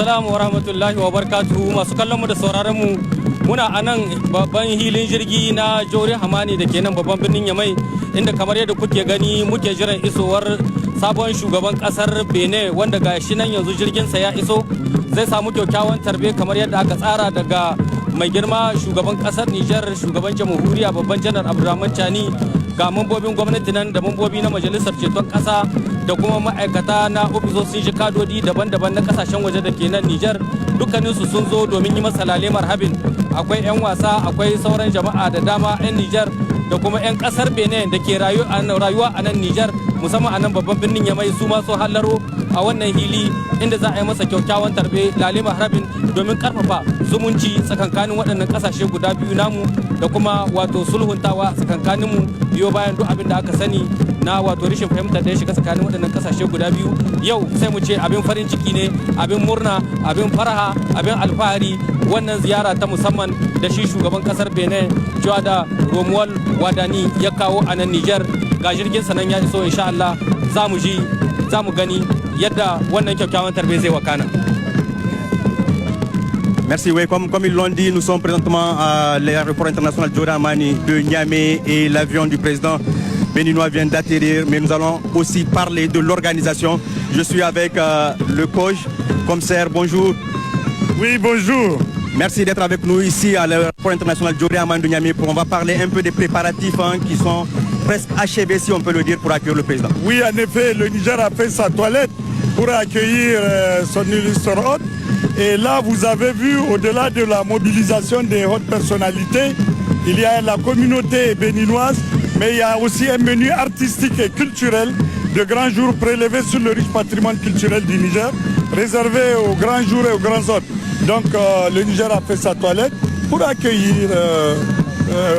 Assalamu warahmatullahi wabarakatuhu masu kallon mu da sauraron mu muna anan babban hilin jirgi na Jore Hamani da ke nan babban birnin Yamai inda kamar yadda kuke gani muke jiran isowar sabon shugaban kasar Benin wanda ga shi nan yanzu jirgin sa ya iso zai samu kyakkyawan tarbe kamar yadda aka tsara daga mai girma shugaban kasar Niger shugaban jamhuriya babban janar Abdurrahman Chani ga mambobin gwamnati nan da mambobi na majalisar ceton kasa da kuma ma'aikata na ofisoshin jikadodi daban-daban na kasashen waje da ke nan Nijar dukkaninsu sun zo domin yi masa lale marhabin. Akwai 'yan wasa akwai sauran jama'a da dama 'yan Nijar da kuma 'yan kasar Benin da ke rayuwa a nan Nijar musamman a nan babban birnin Yamai su ma so hallaro a wannan hili inda za a yi masa kyakkyawan tarbe lale marhabin domin karfafa zumunci tsakankanin waɗannan kasashe guda biyu namu da kuma wato sulhuntawa tsakankaninmu biyo bayan duk abin da aka sani na wato rashin fahimtar da ya shiga tsakanin waɗannan kasashe guda biyu. Yau sai mu ce abin farin ciki ne, abin murna, abin faraha, abin alfahari wannan ziyara ta musamman da shi shugaban kasar Benin Joada Romuald Wadani ya kawo a nan Niger. Ga jirgin sanan ya iso insha Allah za mu ji za mu gani yadda wannan kyakkyawan tarbe zai wakana. Merci, oui, comme ils l'ont dit, nous sommes présentement à l'aéroport international Jore Hamani de Niamey et l'avion du président béninois vient d'atterrir, mais nous allons aussi parler de l'organisation. Je suis avec le coach, commissaire, bonjour. Oui, bonjour. Merci d'être avec nous ici à l'aéroport international Jore Hamani de Niamey. On va parler un peu des préparatifs qui sont presque achevés, si on peut le dire, pour accueillir le président. Oui, en effet, le Niger a fait sa toilette pour accueillir son illustre hôte. Et là, vous avez vu, au-delà de la mobilisation des hautes personnalités, il y a la communauté béninoise, mais il y a aussi un menu artistique et culturel de grands jours prélevés sur le riche patrimoine culturel du Niger, réservé aux grands jours et aux grands hôtes. Donc le Niger a fait sa toilette pour accueillir,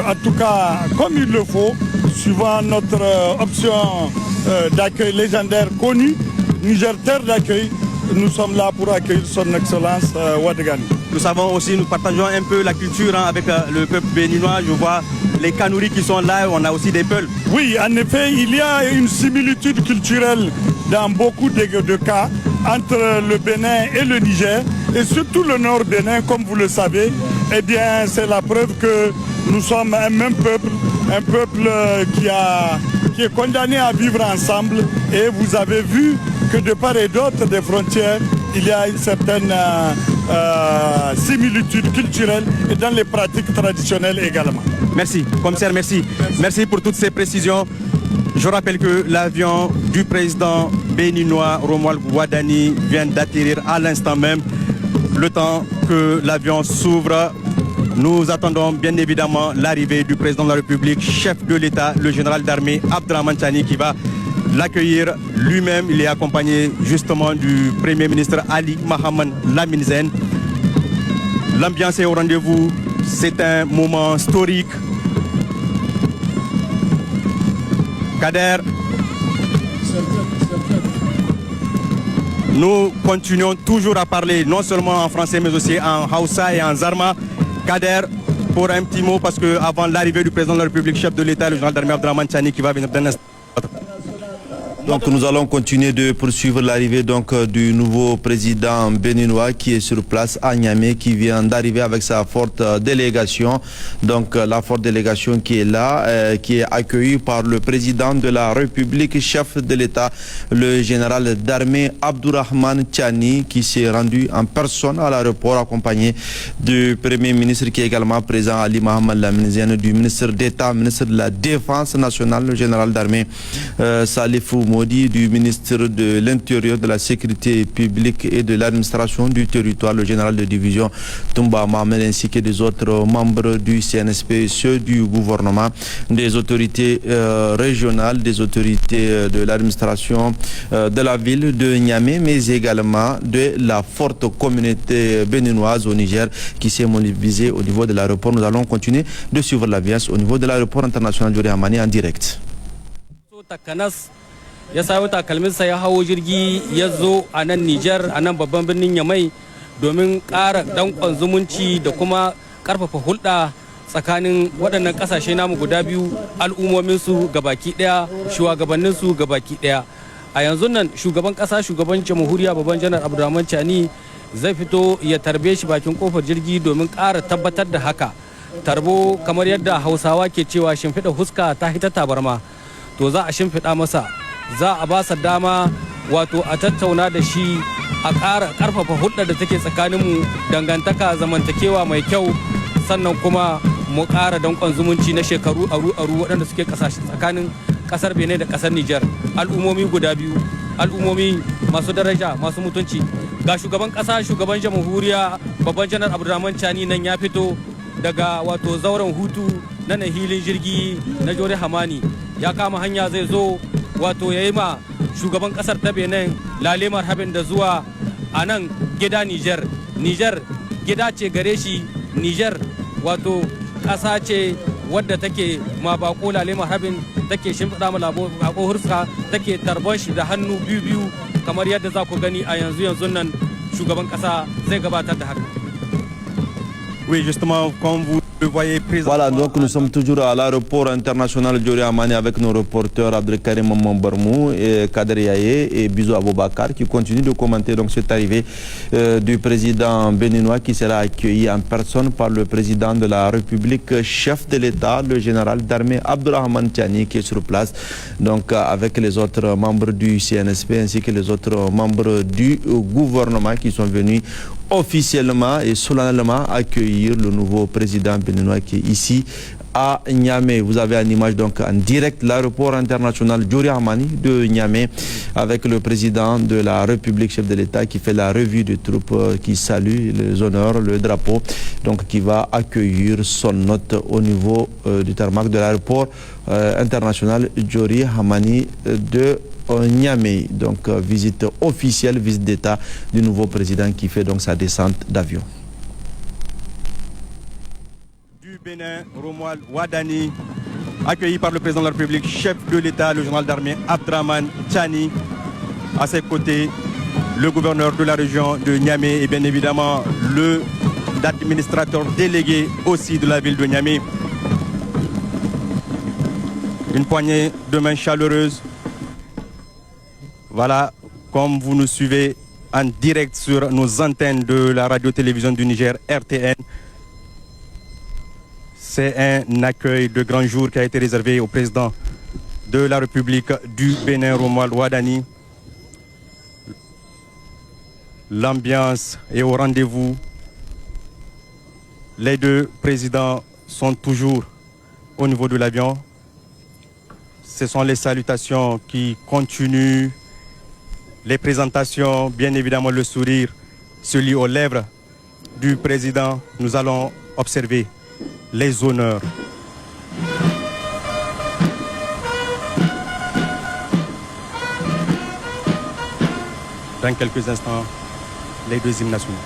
en tout cas comme il le faut, suivant notre option d'accueil légendaire connue, Niger terre d'accueil. Nous sommes là pour accueillir son excellence Ouadagani. Nous savons aussi, nous partageons un peu la culture avec le peuple béninois. Je vois les Kanouris qui sont là, on a aussi des Peuls. Oui, en effet, il y a une similitude culturelle dans beaucoup de cas entre le Bénin et le Niger, et surtout le nord Bénin, comme vous le savez. Eh bien, c'est la preuve que nous sommes un même peuple, un peuple qui est condamné à vivre ensemble. Et vous avez vu que de part et d'autre des frontières, il y a une certaine similitude culturelle et dans les pratiques traditionnelles également. Merci, commissaire, merci. Merci pour toutes ces précisions. Je rappelle que l'avion du président béninois Romuald Wadani vient d'atterrir à l'instant même. Le temps que l'avion s'ouvre, nous attendons bien évidemment l'arrivée du président de la République, chef de l'État, le général d'armée Abdurrahman Chani, qui va l'accueillir lui-même. Il est accompagné justement du Premier ministre Ali Mohamed Lamine Zen. L'ambiance est au rendez-vous, c'est un moment historique. Kader, nous continuons toujours à parler non seulement en français mais aussi en Hausa et en Zarma. Kader, pour un petit mot, parce qu'avant l'arrivée du président de la République, chef de l'État, le général d'armée Abdurrahman Chani, qui va venir d'un instant. Donc nous allons continuer de poursuivre l'arrivée du nouveau président béninois qui est sur place à Niamey, qui vient d'arriver avec sa forte délégation. Donc la forte délégation qui est là, qui est accueillie par le président de la République, chef de l'État, le général d'armée Abdurrahman Chani, qui s'est rendu en personne à l'aéroport accompagné du Premier ministre qui est également présent, Ali Mohamed Lamine Zen, du ministre d'État, ministre de la Défense nationale, le général d'armée Salifou Modi, du ministre de l'Intérieur, de la Sécurité publique et de l'administration du territoire, le général de division Toumba Mohamed, ainsi que des autres membres du CNSP, ceux du gouvernement, des autorités régionales, des autorités de l'administration de la ville de Niamey, mais également de la forte communauté béninoise au Niger qui s'est mobilisée au niveau de l'aéroport. Nous allons continuer de suivre l'ambiance au niveau de l'aéroport international Jore Hamani en direct. Ya sayo takalminsa ya hawo jirgi ya zo a nan Nijar, a nan babban birnin Yamai domin ƙara danƙon zumunci da kuma ƙarfafa hulɗa tsakanin waɗannan ƙasashe namu guda biyu, al'ummominsu gabaki ɗaya, shugabanninsu gabaki ɗaya. A yanzu nan shugaban ƙasa, shugaban jamhuriya babban janar Abdurrahman Chani zai fito ya tarbe shi bakin kofar jirgi domin ƙara tabbatar da haka. Tarbo kamar yadda Hausawa ke cewa shimfiɗa huska ta hita tabarma, to za a shimfiɗa masa, za a ba sa dama wato a tattauna da shi, a ƙara ƙarfafa hulɗar da take tsakaninmu, dangantaka zamantakewa mai kyau, sannan kuma mu ƙara danƙon zumunci na shekaru aru waɗanda suke tsakanin ƙasar Benin da ƙasar Nijar. Al'ummomi guda biyu, al'ummomi masu daraja masu mutunci. Ga shugaban ƙasa, shugaban jamhuriya babban janar Abdurrahman Chani nan ya fito daga wato zauren hutu na hilin jirgi na Jore Hamani, ya kama hanya zai zo wato ya yi ma shugaban kasar ta Benin lale marhabin da zuwa a nan gida Niger. Niger gida ce gare shi, Niger wato ƙasa ce wadda take ma bako lale marhabin, take shimfiɗa ma bako hurska, take tarban shi da hannu biyu kamar yadda za ku gani a yanzu nan shugaban ƙasa zai gabatar da haka. Oui, justement, comme vous le voyez présentement. Voilà, donc nous sommes toujours à l'aéroport international Diori Hamani avec nos reporters Abdelkarim Mambarmou et Kader Yaye et Bizo Aboubakar qui continuent de commenter donc cette arrivée du président béninois qui sera accueilli en personne par le président de la République, chef de l'État, le général d'armée Abdurrahman Tiani qui est sur place, donc avec les autres membres du CNSP ainsi que les autres membres du gouvernement qui sont venus officiellement et solennellement accueillir le nouveau président béninois qui est ici à Niamey. Vous avez une image donc en direct l'aéroport international Diori Hamani de Niamey avec le président de la République, chef de l'État, qui fait la revue des troupes, qui salue les honneurs, le drapeau, donc qui va accueillir son hôte au niveau du tarmac de l'aéroport international Diori Hamani de Niamey. Donc visite officielle, visite d'État du nouveau président qui fait donc sa descente d'avion. Du Bénin, Romuald Wadani, accueilli par le président de la République, chef de l'État, le général d'armée Abdurrahman Tiani. À ses côtés, le gouverneur de la région de Niamey et bien évidemment l'administrateur délégué aussi de la ville de Niamey. Une poignée de main chaleureuse. Voilà, comme vous nous suivez en direct sur nos antennes de la radio-télévision du Niger, RTN. C'est un accueil de grand jour qui a été réservé au président de la République du Bénin, Romuald Wadani. L'ambiance est au rendez-vous. Les deux présidents sont toujours au niveau de l'avion. Ce sont les salutations qui continuent. Les présentations, bien évidemment le sourire se lie aux lèvres du président. Nous allons observer les honneurs. Dans quelques instants, les deux hymnes nationaux.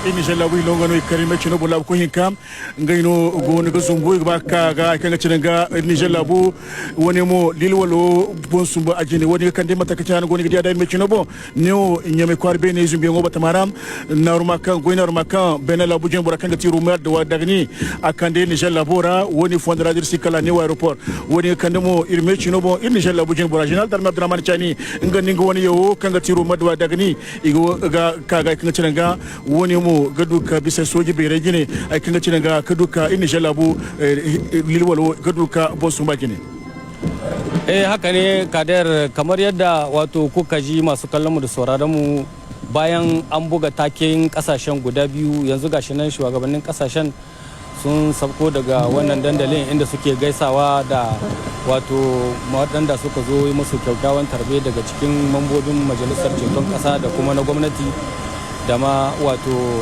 Niger la wi longo no karime chino bola ko hinkam ngayno go no zumbu ba ka ga kan cinanga Niger la bu woni mo lil walo bon sumba ajini woni kan de mata ka go ni dia da me chino bo neo nyame kwar be ne zumbi ngo batamaram naruma kan go naruma kan benela bu jembura kan ti rumar do dagni akande Niger la bora woni fondra dir sikala ne aéroport woni kan mo irme chino bo Niger la bu jembura general dar Abdurrahman Chani ngani ngo woni yo kan ti rumar do dagni igo ga kaga kan cinanga woni mo gaduka bisa soji be regine ay kan cinanga kaduka Niger la bu lil walo gaduka bo sumba kine haka ne Kader, kamar yadda wato kuka ji masu kallon mu da sauraron mu bayan an buga taken kasashen guda biyu yanzu gashi nan shugabannin kasashen sun sabko daga wannan dandalin inda suke gaisawa da wato waɗanda suka zo yi musu kyakkyawan tarbe daga cikin mambobin majalisar ceton ƙasa da kuma na gwamnati da ma wato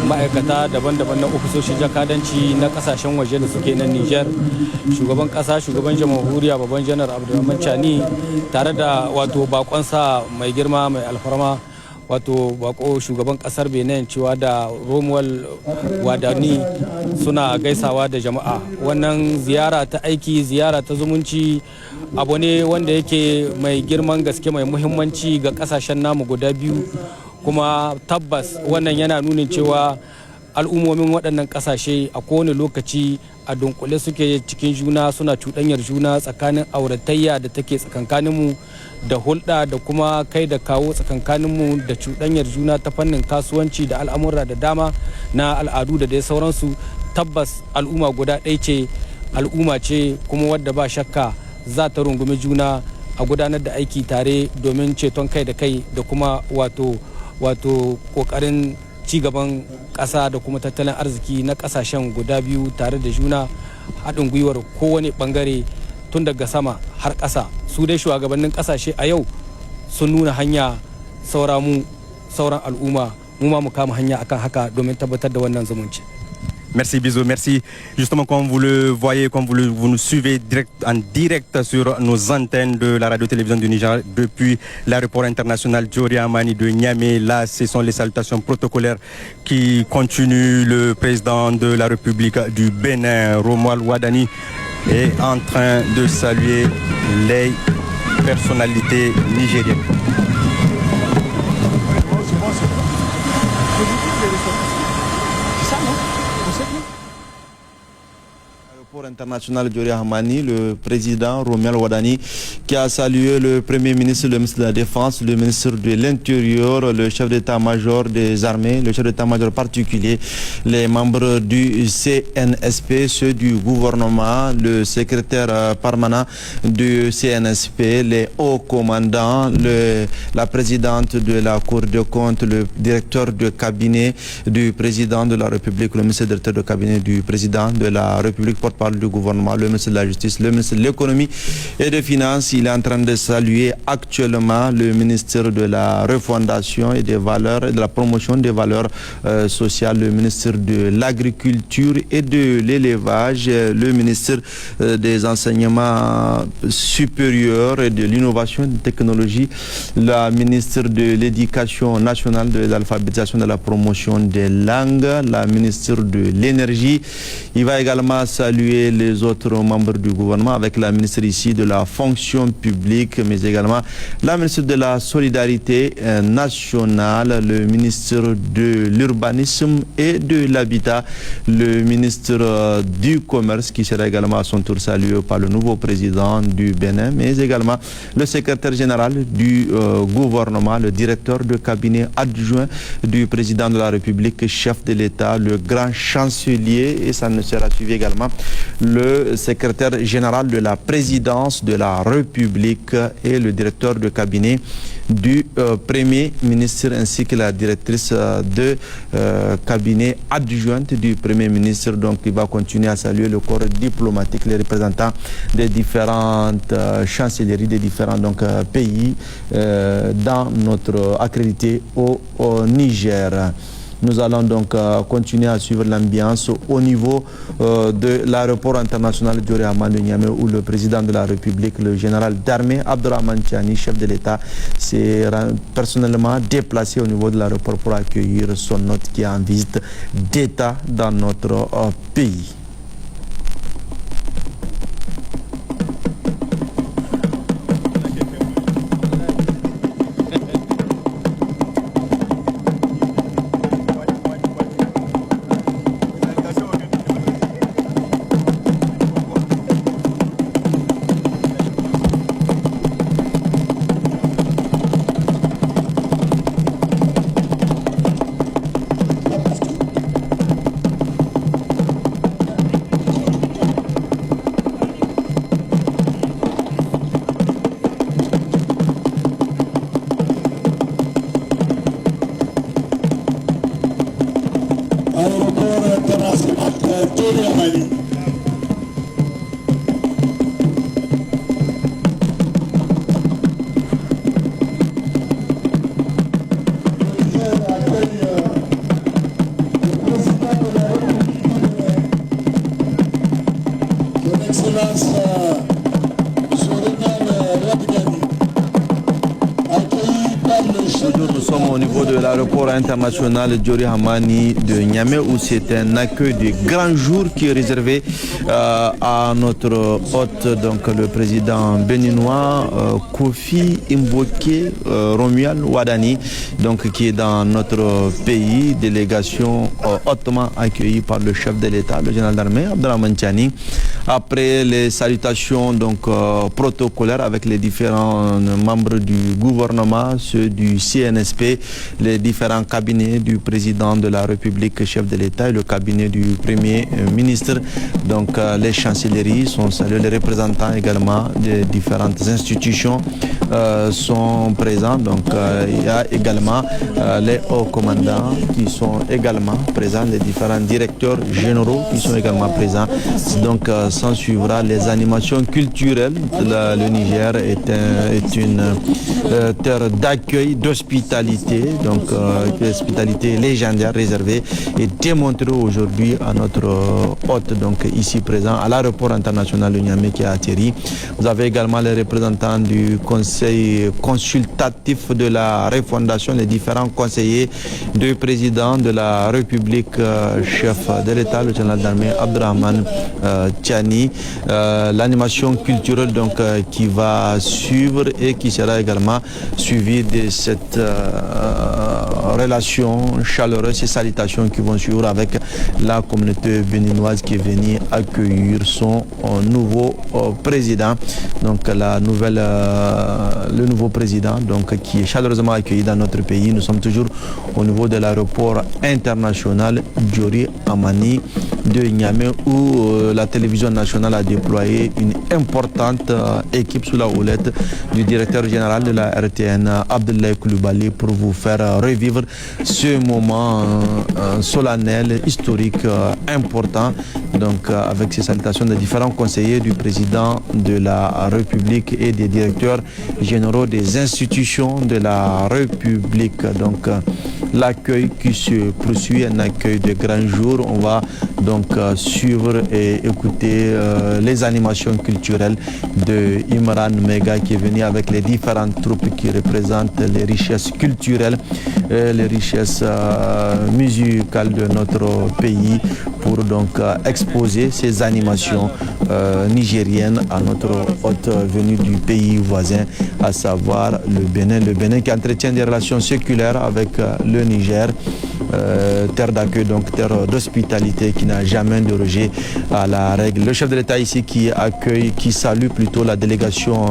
ma'aikata daban-daban na ofisoshin jakadanci na kasashen waje da suke nan Niger. Shugaban kasa, shugaban jamhuriya babban janar Abdurrahman Chani tare da wato bakonsa mai girma mai alfarma wato bako shugaban kasar Benin cewa da Romuald Wadani suna gaisawa da jama'a. Wannan ziyara ta aiki, ziyara ta zumunci abu ne wanda yake mai girman gaske, mai muhimmanci ga kasashen namu guda biyu, kuma tabbas wannan yana nunin cewa al'ummomin waɗannan ƙasashe a kowane lokaci a dunkule suke cikin juna, suna cuɗanyar juna tsakanin auratayya da take tsakankaninmu da hulɗa da kuma kai da kawo tsakankaninmu da cuɗanyar juna ta fannin kasuwanci da al'amura da dama na al'adu da dai sauransu. Tabbas al'umma guda ɗaya ce, al'umma ce kuma wadda ba shakka za ta rungumi juna a gudanar da aiki tare domin ceton kai da kai da kuma wato kokarin cigaban ƙasa da kuma tattalin arziki na ƙasashen guda biyu tare da juna, haɗin gwiwar kowane ɓangare tun daga sama har ƙasa. Su dai shugabannin ƙasashe a yau sun nuna hanya, sauran al'umma mu ma mu kama hanya akan haka domin tabbatar da wannan zumunci. Merci Bizo, merci. Justement, comme vous le voyez, comme vous nous suivez en direct sur nos antennes de la radio-télévision du Niger depuis l'aéroport international Diori Hamani de Niamey. Là, ce sont les salutations protocolaires qui continuent. Le président de la République du Bénin, Romuald Wadani, est en train de saluer les personnalités nigériennes. International Diori Hamani, le président Romuald Wadani, qui a salué le Premier ministre, le ministre de la Défense, le ministre de l'Intérieur, le chef d'état-major des armées, le chef d'état-major particulier, les membres du CNSP, ceux du gouvernement, le secrétaire permanent du CNSP, les hauts commandants, la présidente de la Cour des comptes, le directeur de cabinet du président de la République, le ministre directeur de cabinet du président de la République, porte-parole du gouvernement, le ministre de la Justice, le ministre de l'Économie et des Finances. Il est en train de saluer actuellement le ministre de la Refondation et des Valeurs et de la Promotion des Valeurs sociales, le ministre de l'Agriculture et de l'Élevage, le ministre des Enseignements supérieurs et de l'Innovation et de la Technologie, la ministre de l'Éducation nationale, de l'alphabétisation et de la promotion des langues, la ministre de l'Énergie. Il va également saluer les autres membres du gouvernement avec la ministre ici de la fonction publique, mais également la ministre de la solidarité nationale, le ministre de l'urbanisme et de l'habitat, le ministre du commerce qui sera également à son tour salué par le nouveau président du Bénin, mais également le secrétaire général du gouvernement, le directeur de cabinet adjoint du président de la République, chef de l'État, le grand chancelier, et ça ne sera suivi également le secrétaire général de la présidence de la République et le directeur de cabinet du Premier ministre ainsi que la directrice de cabinet adjointe du Premier ministre. Donc il va continuer à saluer le corps diplomatique, les représentants des différentes chancelleries des différents pays dans notre accrédité au Niger. Nous allons donc continuer à suivre l'ambiance au niveau de l'aéroport international Diori Hamani de Niamey, où le président de la République, le général d'armée Abdourahmane Tiani, chef de l'État, s'est personnellement déplacé au niveau de l'aéroport pour accueillir son hôte qui est en visite d'État dans notre pays. Nous sommes au niveau de l'aéroport international Diori Hamani de Niamey, où c'est un accueil de grand jour qui est réservé à notre hôte, donc le président béninois Kofi Mboké Romuald Wadani, donc qui est dans notre pays, délégation hautement accueillie par le chef de l'État, le général d'armée Abdourahmane Tiani. Après les salutations donc protocolaires avec les différents membres du gouvernement, ceux du CNSP, les différents cabinets du président de la République, chef de l'État, et le cabinet du Premier ministre, donc les chancelleries sont saluées, les représentants également des différentes institutions sont présents. Donc il y a également les hauts commandants qui sont également présents, les différents directeurs généraux qui sont également présents. Donc s'en suivra les animations culturelles. Le Niger est une terre d'accueil, d'hospitalité, donc hospitalité légendaire réservée et démontrée aujourd'hui à notre hôte, donc ici présent à l'aéroport international de Niamey qui a atterri. Vous avez également les représentants du conseil consultatif de la refondation, les différents conseillers du président de la République, chef de l'État, le général d'armée Abdourahmane Tiani. L'animation culturelle donc qui va suivre et qui sera également suivie de cette relation chaleureuse et salutations qui vont suivre avec la communauté béninoise qui est venue accueillir son nouveau président. Donc le nouveau président donc qui est chaleureusement accueilli dans notre pays. Nous sommes toujours au niveau de l'aéroport international Diori Hamani de Niamey, où la télévision nationale a déployé une importante équipe sous la houlette du directeur général de la RTN, Abdoulaye Coulibaly, pour vous faire revivre ce moment solennel, historique, important, donc avec ces salutations des différents conseillers du président de la République et des directeurs généraux des institutions de la République. Donc l'accueil qui se poursuit, un accueil de grand jour. On va donc suivre et écouter les animations culturelles de Imran Mega qui est venu avec les différentes troupes qui représentent les richesses culturelles, les richesses musicales de notre pays, pour donc exposer ces animations nigériennes à notre hôte venu du pays voisin, à savoir le Bénin. Le Bénin qui entretient des relations séculaires avec le Niger, terre d'accueil, donc terre d'hospitalité qui n'a jamais dérogé à la règle. Le chef de l'État ici qui accueille, qui salue plutôt la délégation